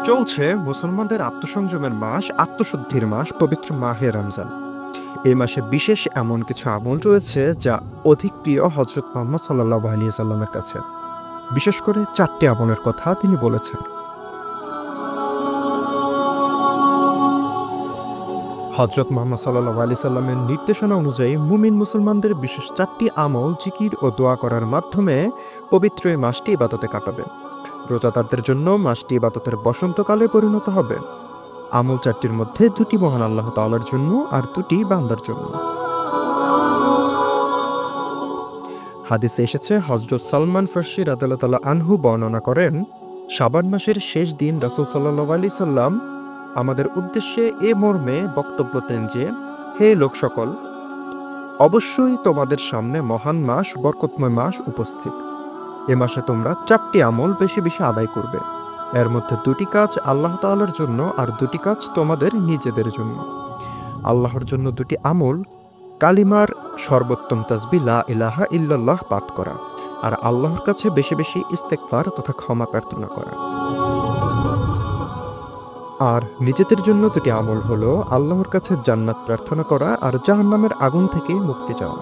চলছে মুসলমানদের আত্মসংযমের মাস, আত্মশুদ্ধির মাস, পবিত্র মাহে রমজান। এই মাসে বিশেষ এমন কিছু আমল রয়েছে যা অধিক প্রিয় হযরত মুহাম্মদ সাল্লাল্লাহু আলাইহি সাল্লামের কাছে। বিশেষ করে 4টি আমলের কথা তিনি বলেছেন। হযরত মুহাম্মদ সাল্লাল্লাহু আলাইহি সাল্লামের নির্দেশনা অনুযায়ী মুমিন মুসলমানদের বিশেষ 4টি আমল জিকির ও দোয়া করার মাধ্যমে পবিত্র এই মাসটি ইবাদতে কাটাবে। রোজাদারদের জন্য মাসটি ইবাদতের বসন্তকালে পরিণত হবে। আমল 4টির মধ্যে 2টি মহান আল্লাহ তাআলার জন্য আর 2টি বান্দার জন্য। হাদিসে এসেছে, হযরত সালমান ফারসি রাদিয়াল্লাহু তাআলা আনহু বর্ণনা করেন, শাবান মাসের শেষ দিন রাসূল সাল্লাল্লাহু আলাইহি সাল্লাম আমাদের উদ্দেশ্যে এ মর্মে বক্তব্য দেন যে, হে লোক সকল, অবশ্যই তোমাদের সামনে মহান মাস, বরকতময় মাস উপস্থিত। এ মাসে তোমরা 4টি আমল বেশি বেশি আদায় করবে। এর মধ্যে 2টি কাজ আল্লাহ তাআলার জন্য আর 2টি কাজ তোমাদের নিজেদের জন্য। আল্লাহর জন্য 2টি আমল: কালিমার সর্বোত্তম তাসবিহ লা ইলাহা ইল্লাল্লাহ পাঠ করা আর আল্লাহর কাছে বেশি বেশি ইস্তেগফার তথা ক্ষমা প্রার্থনা করা। আর নিজেদের জন্য 2টি আমল হলো আল্লাহর কাছে জান্নাত প্রার্থনা করা আর জাহান্নামের আগুন থেকে মুক্তি চাওয়া।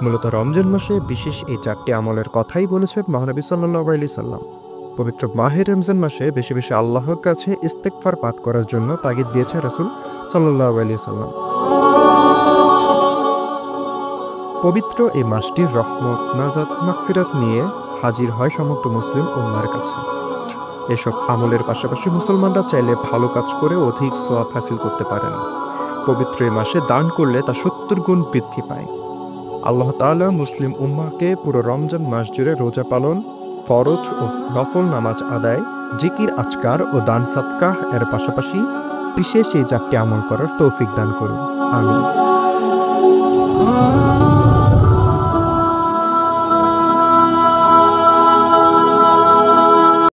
মূলত রমজান মাসে বিশেষ এই 4টি আমলের কথাই বলেছেন মহানবী সাল্লাল্লাহু আলাইহি সাল্লাম। পবিত্র মাহে রমজান মাসে বেশি বেশি আল্লাহর কাছে ইস্তেগফার পাঠ করার জন্য তাগিদ দিয়েছে রাসূল সাল্লাল্লাহু আলাইহি সাল্লাম। পবিত্র এই মাসটির রহমত, নাজাত, মাগফিরাত নিয়ে হাজির হয় সমগ্র মুসলিম উম্মাহর কাছে। এসব আমলের পাশাপাশি মুসলমানরা চাইলে ভালো কাজ করে অধিক সওয়াব হাসিল করতে পারেন। পবিত্র এই মাসে দান করলে তা 70 গুণ বৃদ্ধি পায়। আল্লাহ তাআলা মুসলিম উম্মাহকে পুরো রমজান মাস জুড়ে রোজা পালন, ফরজ ও নফল নামাজ আদায়, জিকির আজকার ও দান সাদকাহ এর পাশাপাশি বিশেষ এই 4টি আমল করার তৌফিক দান করুন। আমিন।